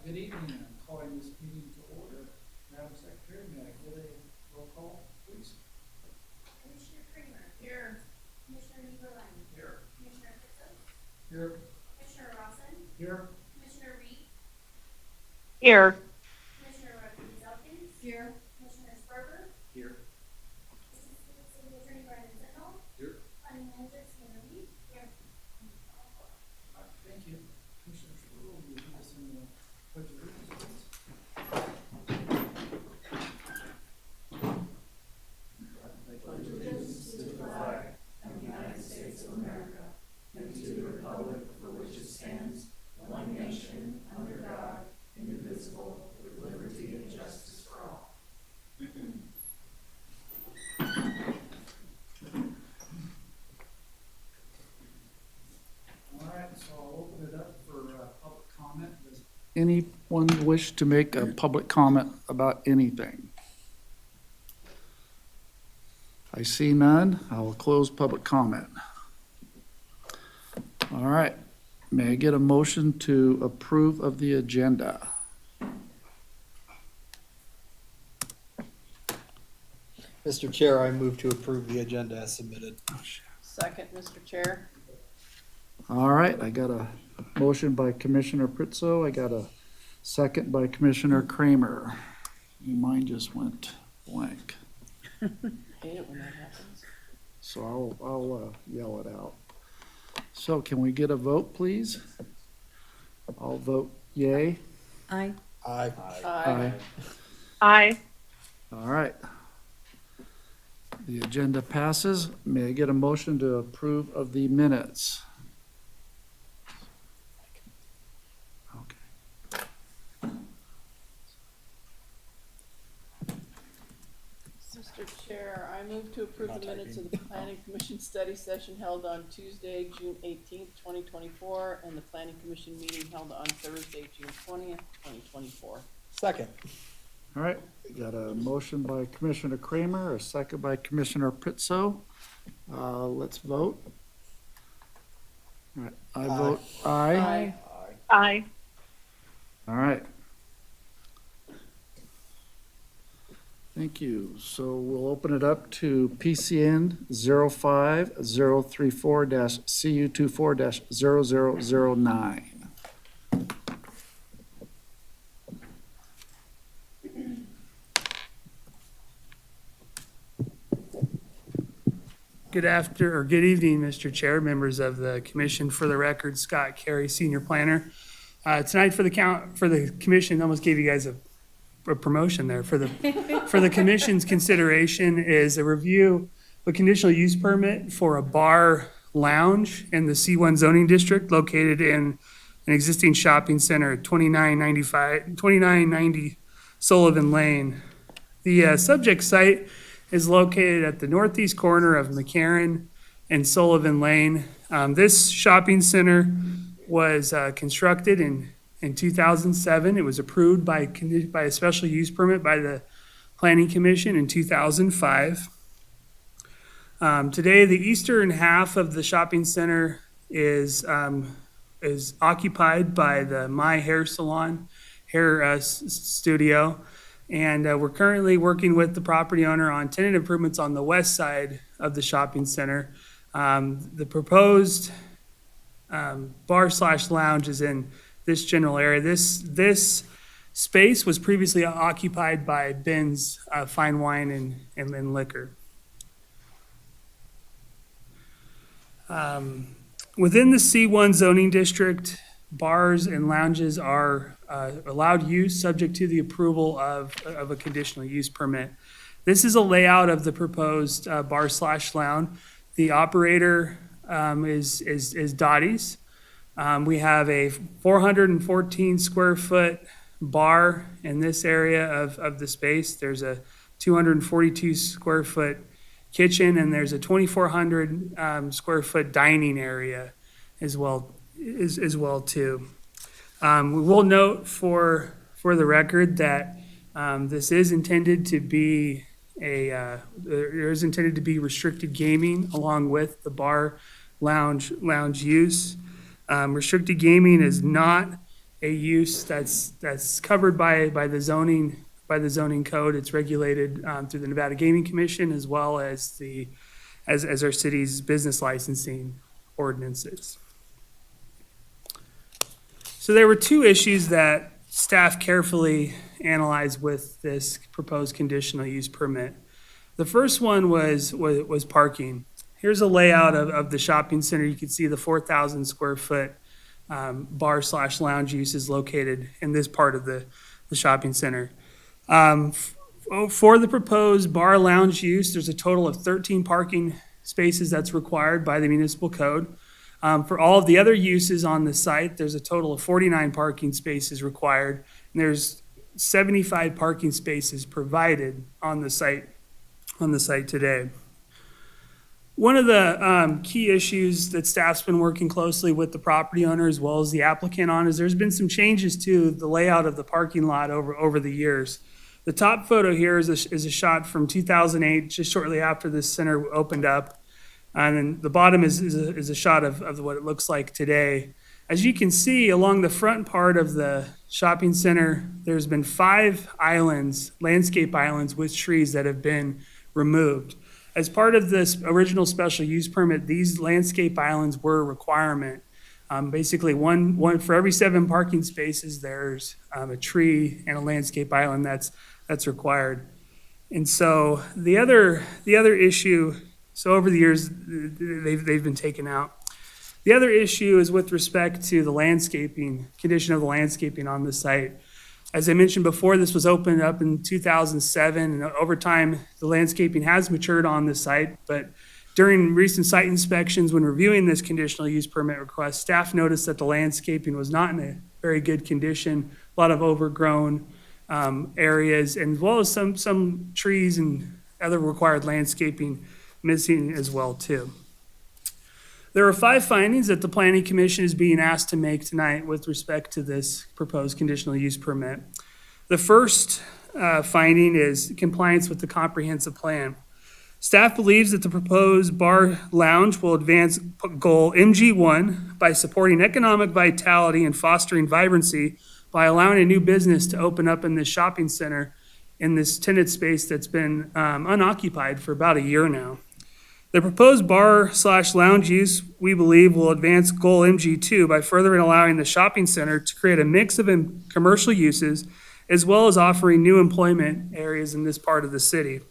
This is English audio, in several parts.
Good evening. I'm calling this meeting to order. Madam Secretary, may I get a roll call, please? Commissioner Kramer. Here. Commissioner Lieberlein. Here. Commissioner Pitzo. Here. Commissioner Rawson. Here. Commissioner Reed. Here. Commissioner Rodriguez-Elkins. Here. Commissioner Sparber. Here. Assistant City Attorney Brandon Zettel. Here. Planning Manager Skinner Reed. Here. Thank you. Commissioner Sparrow, will you lead us in the pledge of allegiance, please? All right, so I'll open it up for public comment. Does anyone wish to make a public comment about anything? I see none. I will close public comment. All right. May I get a motion to approve of the agenda? Mr. Chair, I move to approve the agenda as submitted. Second, Mr. Chair. All right, I got a motion by Commissioner Pritzo. I got a second by Commissioner Kramer. Mine just went blank, Hate it when that happens. so I'll yell it out. So can we get a vote, please? I'll vote yay. Aye. Aye. Aye. Aye. All right. The agenda passes. May I get a motion to approve of the minutes? Okay. Mr. Chair, I move to approve the minutes of the Planning Commission study session held on Tuesday, June 18th, 2024, and the Planning Commission meeting held on Thursday, June 20th, 2024. Second. All right, we got a motion by Commissioner Kramer, a second by Commissioner Pritzo. Let's vote. All right, I vote aye. Aye. All right. Thank you. So we'll open it up to PCN 05034-CU24-0009. Good evening, Mr. Chair, members of the commission. For the record, Scott Carey, Senior Planner. Tonight for the commission, almost gave you guys a promotion there. For the commission's consideration is a review of a conditional use permit for a bar lounge in the C1 zoning district located in an existing shopping center at 2990 Sullivan Lane. The subject site is located at the northeast corner of McCarran and Sullivan Lane. This shopping center was constructed in 2007. It was approved by a special use permit by the Planning Commission in 2005. Today, the eastern half of the shopping center is occupied by the My Hair Salon hair studio. And we're currently working with the property owner on tenant improvements on the west side of the shopping center. The proposed bar/lounge is in this general area. This space was previously occupied by Ben's Fine Wine and Liquor. Within the C1 zoning district, bars and lounges are allowed use subject to the approval of a conditional use permit. This is a layout of the proposed bar/lounge. The operator is Dottie's. We have a 414 square foot bar in this area of the space. There's a 242 square foot kitchen, and there's a 2,400 square foot dining area as well too. We will note for the record that this is intended to be there is intended to be restricted gaming along with the bar lounge use. Restricted gaming is not a use that's covered by the zoning code. It's regulated through the Nevada Gaming Commission as well as as our city's business licensing ordinances. So there were two issues that staff carefully analyzed with this proposed conditional use permit. The first one was parking. Here's a layout of the shopping center. You can see the 4,000 square foot bar/lounge use is located in this part of the shopping center. For the proposed bar lounge use, there's a total of 13 parking spaces that's required by the municipal code. For all of the other uses on the site, there's a total of 49 parking spaces required, and there's 75 parking spaces provided on the site today. One of the key issues that staff's been working closely with the property owner as well as the applicant on is there's been some changes to the layout of the parking lot over the years. The top photo here is a shot from 2008, just shortly after this center opened up. And then the bottom is a shot of what it looks like today. As you can see, along the front part of the shopping center, there's been 5 islands, landscape islands with trees that have been removed. As part of this original special use permit, these landscape islands were a requirement. Basically, one for every 7 parking spaces, there's a tree and a landscape island that's required. And so the other issue, so over the years, they've been taken out. The other issue is with respect to the landscaping, condition of the landscaping on the site. As I mentioned before, this was opened up in 2007, and over time, the landscaping has matured on the site. But during recent site inspections, when reviewing this conditional use permit request, staff noticed that the landscaping was not in a very good condition, a lot of overgrown areas, and as well as some trees and other required landscaping missing as well too. There are 5 findings that the Planning Commission is being asked to make tonight with respect to this proposed conditional use permit. The first finding is compliance with the comprehensive plan. Staff believes that the proposed bar lounge will advance goal MG1 by supporting economic vitality and fostering vibrancy by allowing a new business to open up in this shopping center in this tenant space that's been unoccupied for about a year now. The proposed bar/lounge use, we believe, will advance goal MG2 by further allowing the shopping center to create a mix of commercial uses, as well as offering new employment areas in this part of the city.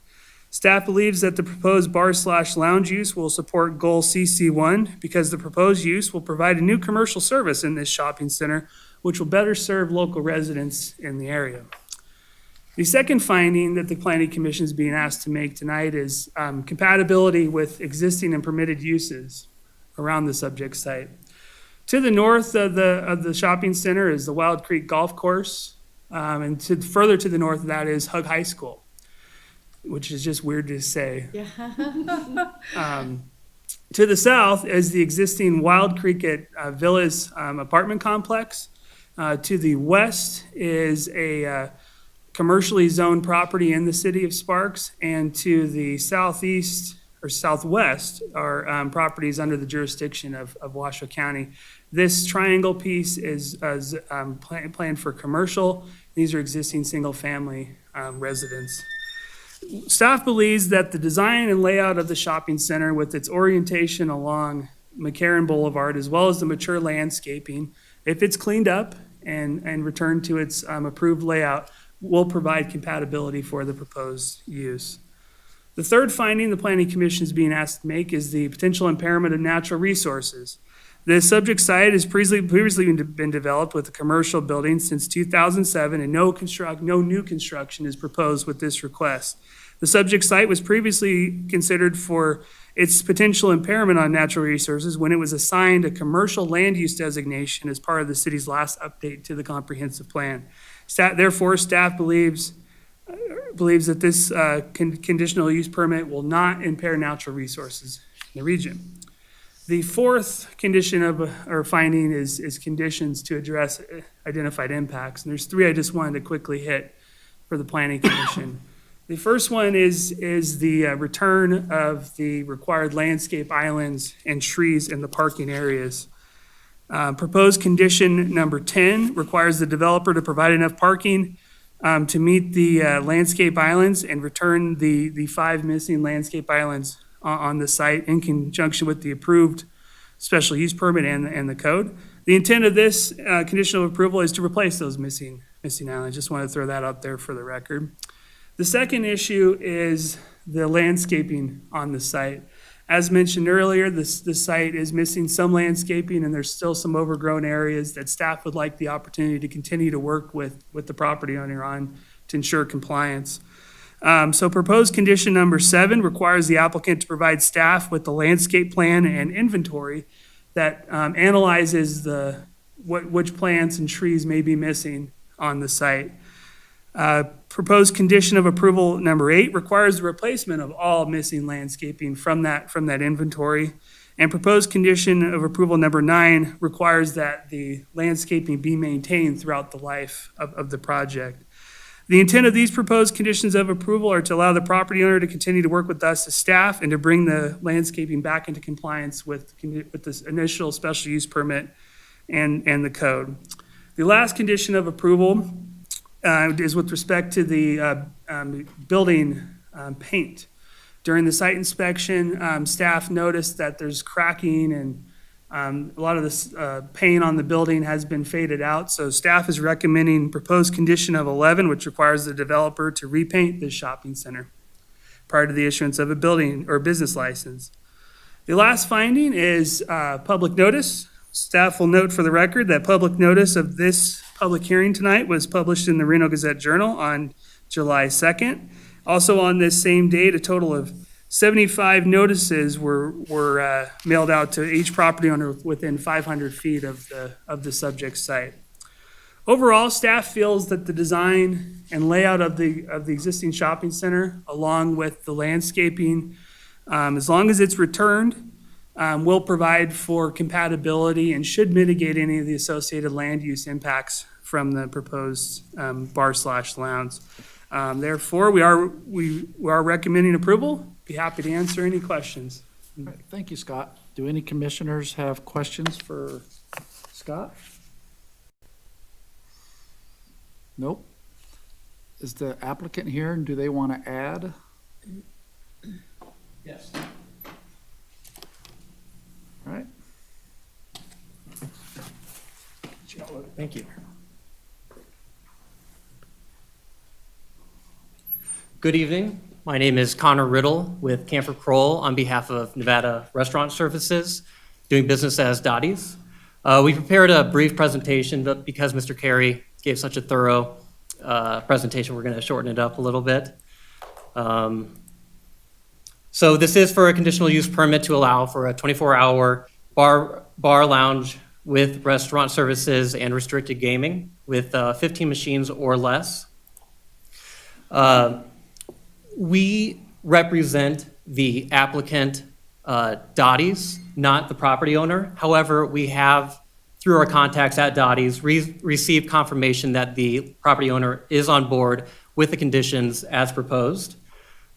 Staff believes that the proposed bar/lounge use will support goal CC1 because the proposed use will provide a new commercial service in this shopping center, which will better serve local residents in the area. The second finding that the Planning Commission is being asked to make tonight is compatibility with existing and permitted uses around the subject site. To the north of the shopping center is the Wild Creek Golf Course, and further to the north of that is Hug High School, which is just weird to say. To the south is the existing Wild Creek at Villas apartment complex. To the west is a commercially zoned property in the city of Sparks, and to the southeast or southwest are properties under the jurisdiction of Washoe County. This triangle piece is planned for commercial. These are existing single-family residents. Staff believes that the design and layout of the shopping center with its orientation along McCarran Boulevard, as well as the mature landscaping, if it's cleaned up and returned to its approved layout, will provide compatibility for the proposed use. The third finding the Planning Commission is being asked to make is the potential impairment of natural resources. The subject site has previously been developed with a commercial building since 2007, and no new construction is proposed with this request. The subject site was previously considered for its potential impairment on natural resources when it was assigned a commercial land use designation as part of the city's last update to the comprehensive plan. Therefore, staff believes that this conditional use permit will not impair natural resources in the region. The fourth condition or finding is conditions to address identified impacts. And there's 3 I just wanted to quickly hit for the Planning Commission. The first one is the return of the required landscape islands and trees in the parking areas. Proposed condition number 10 requires the developer to provide enough parking to meet the landscape islands and return the 5 missing landscape islands on the site in conjunction with the approved special use permit and the code. The intent of this condition of approval is to replace those missing islands. Just want to throw that out there for the record. The second issue is the landscaping on the site. As mentioned earlier, the site is missing some landscaping and there's still some overgrown areas that staff would like the opportunity to continue to work with the property owner on to ensure compliance. So proposed condition number 7 requires the applicant to provide staff with the landscape plan and inventory that analyzes which plants and trees may be missing on the site. Proposed condition of approval number 8 requires the replacement of all missing landscaping from that inventory. And proposed condition of approval number 9 requires that the landscaping be maintained throughout the life of the project. The intent of these proposed conditions of approval are to allow the property owner to continue to work with us as staff and to bring the landscaping back into compliance with this initial special use permit and the code. The last condition of approval is with respect to the building paint. During the site inspection, staff noticed that there's cracking and a lot of this paint on the building has been faded out. So staff is recommending proposed condition of 11, which requires the developer to repaint the shopping center prior to the issuance of a building or business license. The last finding is public notice. Staff will note for the record that public notice of this public hearing tonight was published in the Reno Gazette-Journal on July 2nd. Also on this same date, a total of 75 notices were mailed out to each property owner within 500 feet of the subject site. Overall, staff feels that the design and layout of the existing shopping center, along with the landscaping, as long as it's returned, will provide for compatibility and should mitigate any of the associated land use impacts from the proposed bar/lounge. Therefore, we are recommending approval. Be happy to answer any questions. All right, thank you, Scott. Do any commissioners have questions for Scott? Nope. Is the applicant here and do they want to add? Yes. All right. Thank you. Good evening. My name is Connor Riddle with Camphor Kroll on behalf of Nevada Restaurant Services, doing business as Dottie's. We prepared a brief presentation, but because Mr. Carey gave such a thorough presentation, we're going to shorten it up a little bit. So this is for a conditional use permit to allow for a 24-hour bar lounge with restaurant services and restricted gaming with 15 machines or less. We represent the applicant, Dottie's, not the property owner. However, we have, through our contacts at Dottie's, received confirmation that the property owner is on board with the conditions as proposed.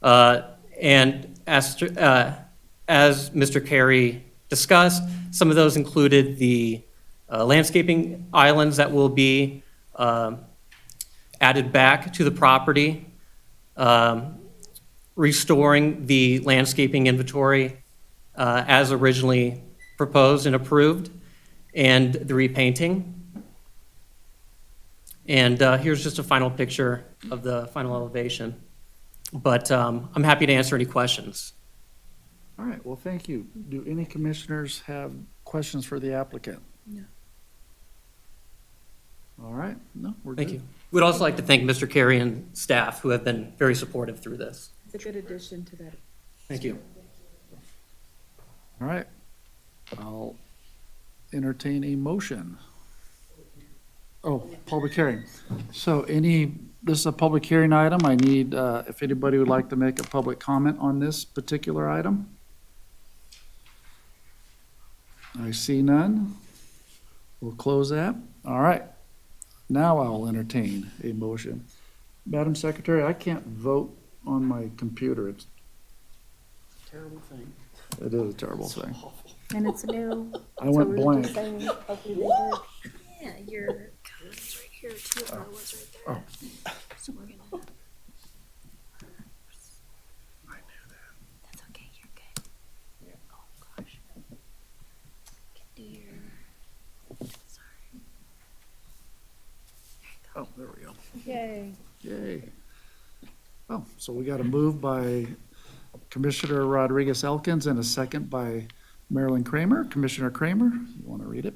And as Mr. Carey discussed, some of those included the landscaping islands that will be added back to the property, restoring the landscaping inventory as originally proposed and approved, and the repainting. And here's just a final picture of the final elevation. But I'm happy to answer any questions. All right, well, thank you. Do any commissioners have questions for the applicant? No. All right, no, we're good. Thank you. We'd also like to thank Mr. Carey and staff who have been very supportive through this. It's a good addition to that. Thank you. All right, I'll entertain a motion. Oh, public hearing. So this is a public hearing item. I need, if anybody would like to make a public comment on this particular item. I see none. We'll close that. All right. Now I'll entertain a motion. Madam Secretary, I can't vote on my computer. It's Terrible thing. It is a terrible thing. And it's new. I went blank. Yeah, your code's right here too, or it was right there. Oh. So we're gonna. That's okay, you're good. Oh, gosh. Can do your, sorry. Oh, there we go. Yay. Yay. Oh, so we got a move by Commissioner Rodriguez Elkins and a second by Marilyn Kramer. Commissioner Kramer, you want to read it?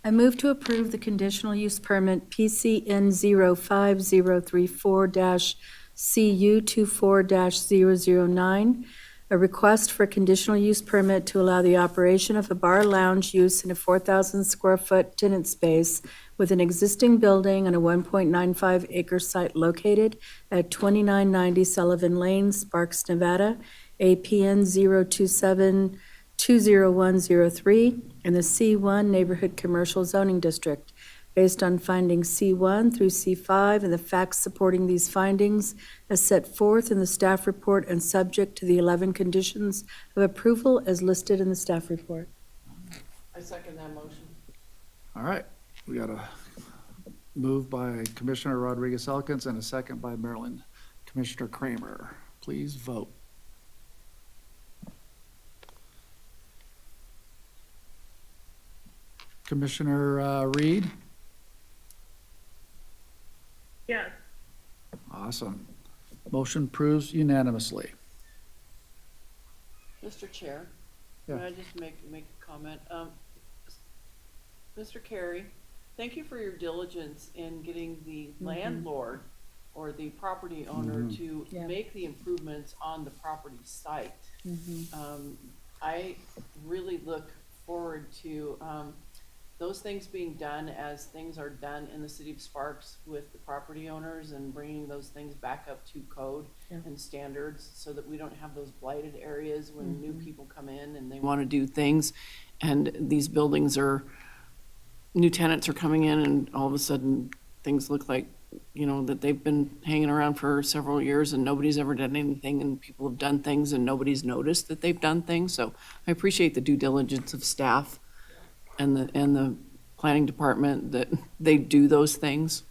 I move to approve the conditional use permit PCN 05034-CU24-009, a request for conditional use permit to allow the operation of a bar lounge use in a 4,000 square foot tenant space with an existing building on a 1.95 acre site located at 2990 Sullivan Lane, Sparks, Nevada, APN 027-20103 in the C1 Neighborhood Commercial Zoning District, based on findings C1 through C5 and the facts supporting these findings as set forth in the staff report and subject to the 11 conditions of approval as listed in the staff report. I second that motion. All right, we got a move by Commissioner Rodriguez Elkins and a second by Marilyn. Commissioner Kramer, please vote. Commissioner Reed? Yes. Awesome. Motion proves unanimously. Mr. Chair, Yeah. may I just make a comment? Mr. Carey, thank you for your diligence in getting the landlord or the property owner to Yeah. make the improvements on the property site. I really look forward to those things being done as things are done in the city of Sparks with the property owners and bringing those things back up to code Yeah. and standards so that we don't have those blighted areas when new people come in and they want to do things. And these buildings are, new tenants are coming in and all of a sudden things look like, you know, that they've been hanging around for several years and nobody's ever done anything and people have done things and nobody's noticed that they've done things. So I appreciate the due diligence of staff and the planning department that they do those things.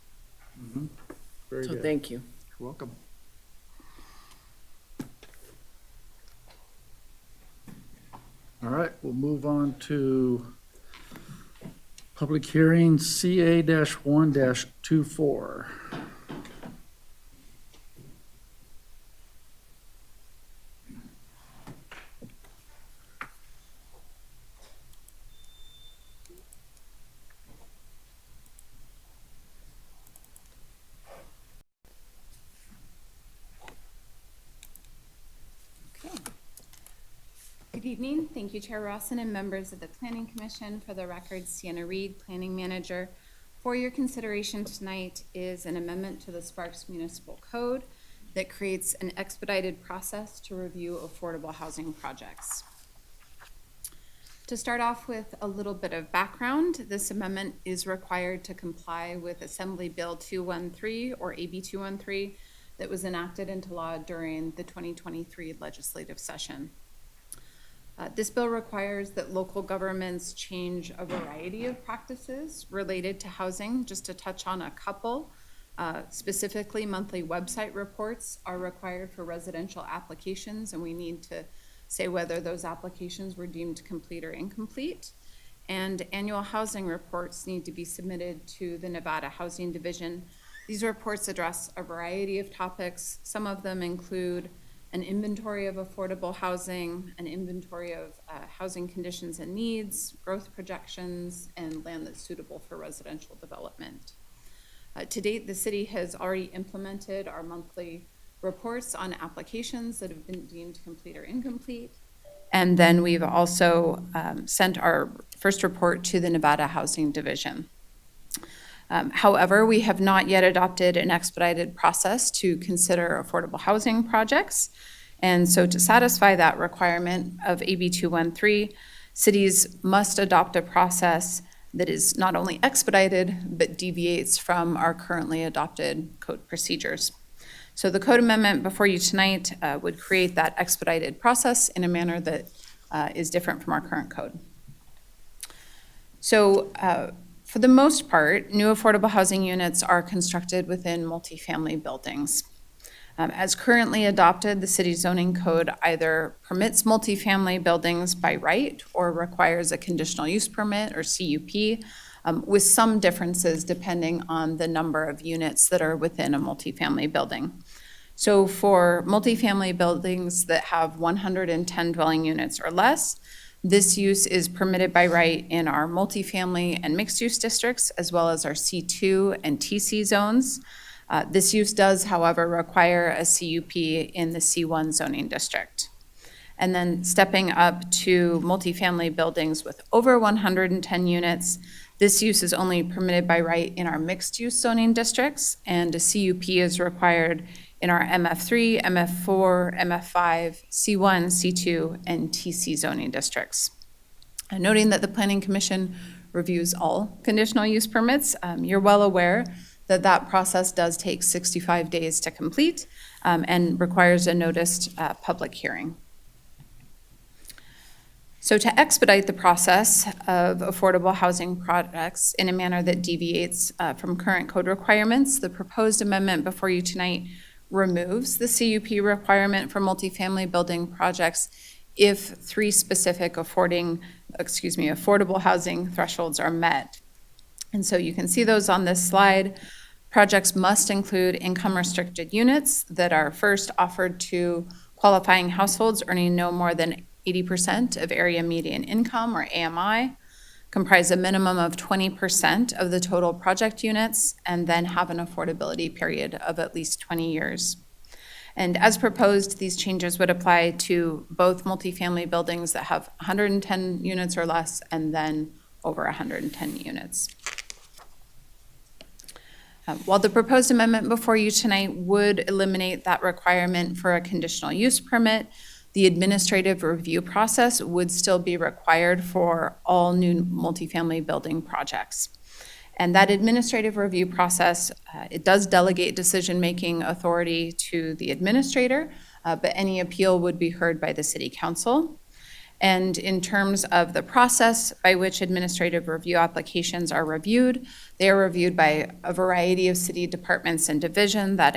Very So good. thank you. You're welcome. All right, we'll move on to public hearing CA-1-24. Good evening. Thank you, Chair Rawson and members of the Planning Commission. For the record, Sienna Reed, Planning Manager. For your consideration tonight is an amendment to the Sparks Municipal Code that creates an expedited process to review affordable housing projects. To start off with a little bit of background, this amendment is required to comply with Assembly Bill 213 or AB 213 that was enacted into law during the 2023 legislative session. This bill requires that local governments change a variety of practices related to housing. Just to touch on a couple, specifically monthly website reports are required for residential applications, and we need to say whether those applications were deemed complete or incomplete. And annual housing reports need to be submitted to the Nevada Housing Division. These reports address a variety of topics. Some of them include an inventory of affordable housing, an inventory of housing conditions and needs, growth projections, and land that's suitable for residential development. To date, the city has already implemented our monthly reports on applications that have been deemed complete or incomplete. And then we've also sent our first report to the Nevada Housing Division. However, we have not yet adopted an expedited process to consider affordable housing projects. And so to satisfy that requirement of AB 213, cities must adopt a process that is not only expedited, but deviates from our currently adopted code procedures. So the code amendment before you tonight would create that expedited process in a manner that is different from our current code. So for the most part, new affordable housing units are constructed within multifamily buildings. As currently adopted, the city zoning code either permits multifamily buildings by right or requires a conditional use permit or CUP, with some differences depending on the number of units that are within a multifamily building. So for multifamily buildings that have 110 dwelling units or less, this use is permitted by right in our multifamily and mixed-use districts, as well as our C2 and TC zones. This use does, however, require a CUP in the C1 zoning district. And then stepping up to multifamily buildings with over 110 units, this use is only permitted by right in our mixed-use zoning districts, and a CUP is required in our MF3, MF4, MF5, C1, C2, and TC zoning districts. And noting that the Planning Commission reviews all conditional use permits, you're well aware that that process does take 65 days to complete and requires a noticed public hearing. So to expedite the process of affordable housing projects in a manner that deviates from current code requirements, the proposed amendment before you tonight removes the CUP requirement for multifamily building projects if three specific affordable housing thresholds are met. And so you can see those on this slide. Projects must include income-restricted units that are first offered to qualifying households earning no more than 80% of area median income, or AMI, comprise a minimum of 20% of the total project units, and then have an affordability period of at least 20 years. And as proposed, these changes would apply to both multifamily buildings that have 110 units or less, and then over 110 units. While the proposed amendment before you tonight would eliminate that requirement for a conditional use permit, the administrative review process would still be required for all new multifamily building projects. And that administrative review process, it does delegate decision-making authority to the administrator, but any appeal would be heard by the city council. And in terms of the process by which administrative review applications are reviewed, they are reviewed by a variety of city departments and divisions that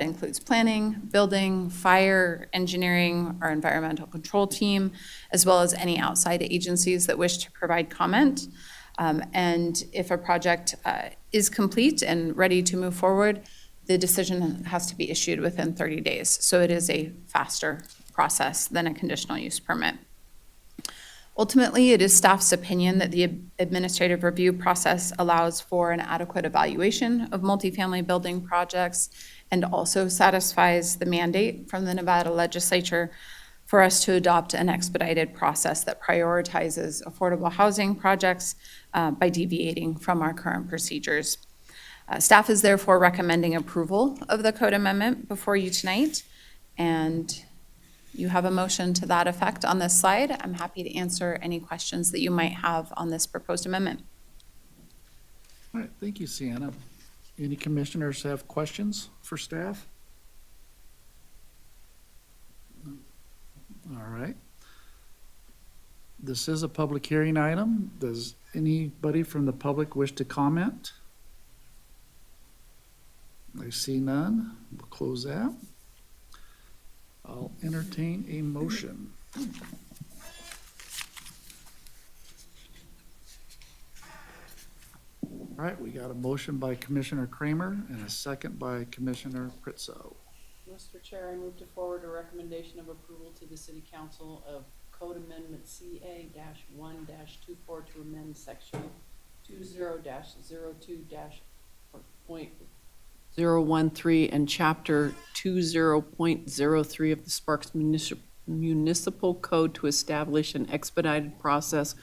includes planning, building, fire, engineering, our environmental control team, as well as any outside agencies that wish to provide comment. And if a project is complete and ready to move forward, the decision has to be issued within 30 days. So it is a faster process than a conditional use permit. Ultimately, it is staff's opinion that the administrative review process allows for an adequate evaluation of multifamily building projects and also satisfies the mandate from the Nevada legislature for us to adopt an expedited process that prioritizes affordable housing projects by deviating from our current procedures. Staff is therefore recommending approval of the code amendment before you tonight, and you have a motion to that effect on this slide. I'm happy to answer any questions that you might have on this proposed amendment. All right, thank you, Sienna. Any commissioners have questions for staff? All right. This is a public hearing item. Does anybody from the public wish to comment? I see none. We'll close that. I'll entertain a motion. All right, we got a motion by Commissioner Kramer and a second by Commissioner Pritzo. Mr. Chair, I move to forward a recommendation of approval to the City Council of Code Amendment CA-1-24 to amend section 20-02-.013 and chapter 20.03 of the Sparks Municipal Code to establish an expedited process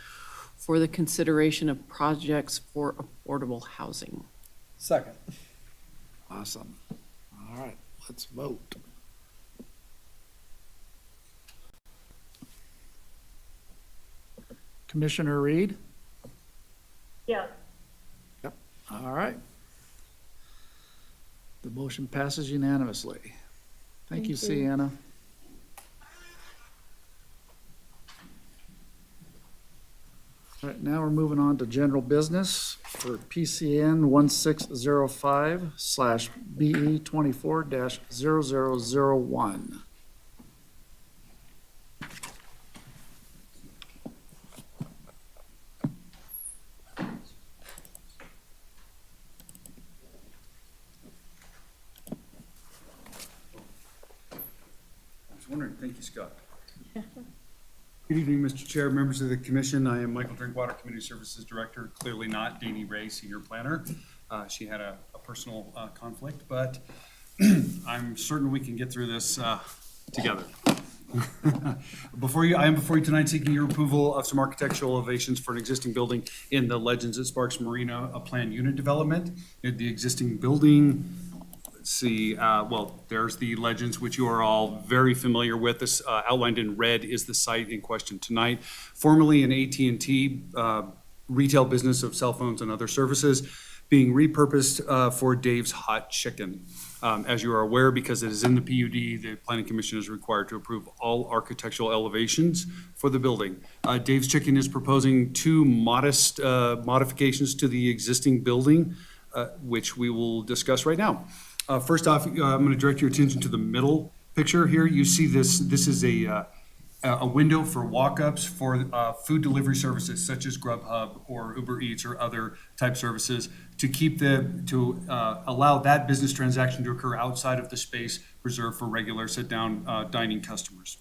for the consideration of projects for affordable housing. Second. Awesome. All right, let's vote. Commissioner Reed? Yes. All right. The motion Motion passes unanimously. Thank you, Sienna. All right, now we're moving on to general business for PCN 1605/BE 24-0001. I was wondering, thank you, Scott. Good evening, Mr. Chair, members of the commission. I am Michael Drinkwater, Community Services Director, clearly not Danny Ray, Senior Planner. She had a personal conflict, but I'm certain we can get through this together. I am before you tonight seeking your approval of some architectural elevations for an existing building in the Legends at Sparks Marina, a planned unit development. The existing building, let's see, well, there's the Legends, which you are all very familiar with. This outlined in red is the site in question tonight. Formerly an AT&T retail business of cell phones and other services, being repurposed for Dave's Hot Chicken. As you are aware, because it is in the PUD, the Planning Commission is required to approve all architectural elevations for the building. Dave's Chicken is proposing two modest modifications to the existing building, which we will discuss right now. First off, I'm going to direct your attention to the middle picture here. You see this is a window for walk-ups for food delivery services such as Grubhub or Uber Eats or other type services to allow that business transaction to occur outside of the space reserved for regular sit-down dining customers.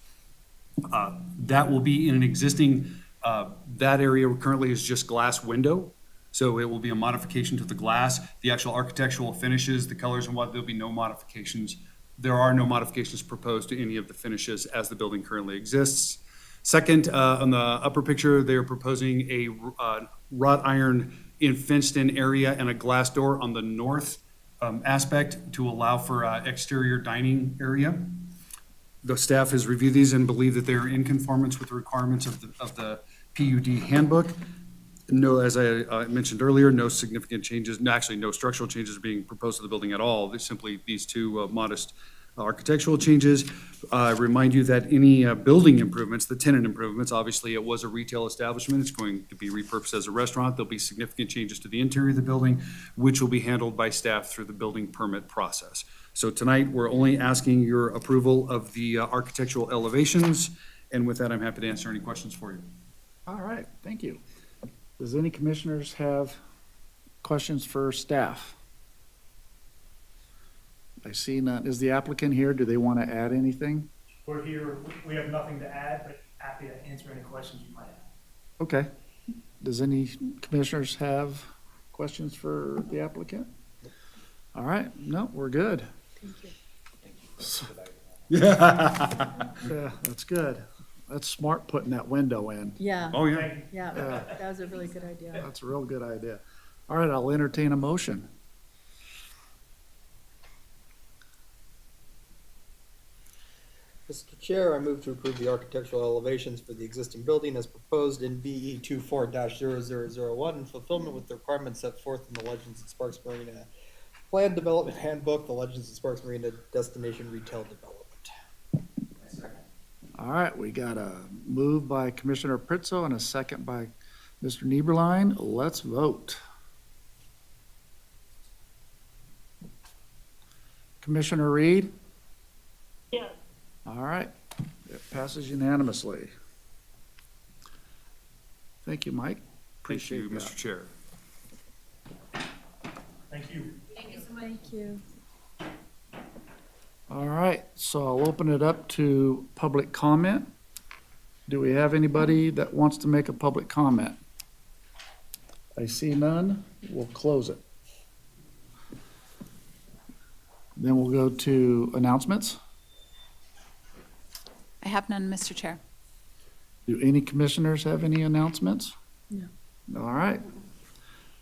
That will be in an existing, that area currently is just glass window. So it will be a modification to the glass, the actual architectural finishes, the colors and what, there'll be no modifications. There are no modifications proposed to any of the finishes as the building currently exists. Second, on the upper picture, they are proposing a wrought iron fenced-in area and a glass door on the north aspect to allow for exterior dining area. The staff has reviewed these and believe that they are in conformance with the requirements of the PUD handbook. No, as I mentioned earlier, no significant changes, actually no structural changes are being proposed to the building at all. There's simply these two modest architectural changes. I remind you that any building improvements, the tenant improvements, obviously it was a retail establishment. It's going to be repurposed as a restaurant. There'll be significant changes to the interior of the building, which will be handled by staff through the building permit process. So tonight, we're only asking your approval of the architectural elevations. And with that, I'm happy to answer any questions for you. All right, thank you. Does any commissioners have questions for staff? I see none. Is the applicant here? Do they want to add anything? We're here, we have nothing to add, but happy to answer any questions you might have. Okay. Does any commissioners have questions for the applicant? All right, no, we're good. Yeah, that's good. That's smart putting that window in. Yeah, Oh, yeah. yeah, Yeah. that was a really good idea. That's a real good idea. All right, I'll entertain a motion. Mr. Chair, I move to approve the architectural elevations for the existing building as proposed in BE 24-0001 in fulfillment with the requirements set forth in the Legends at Sparks Marina Plan Development Handbook, the Legends at Sparks Marina Destination Retail Development. All right, we got a move by Commissioner Pritzo and a second by Mr. Nieberline. Let's vote. Commissioner Reed? Yes. All right, it passes unanimously. Thank you, Mike. Thank Appreciate you, that. Mr. Chair. Thank you. Thank you. All right, so I'll open it up to public comment. Do we have anybody that wants to make a public comment? I see none. We'll close it. Then we'll go to announcements. I have none, Mr. Chair. Do any commissioners have any announcements? No. All right.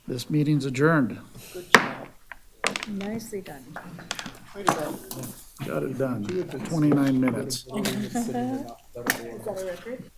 This meeting's adjourned. Nicely done. Got it done. 29 minutes. Is that a record?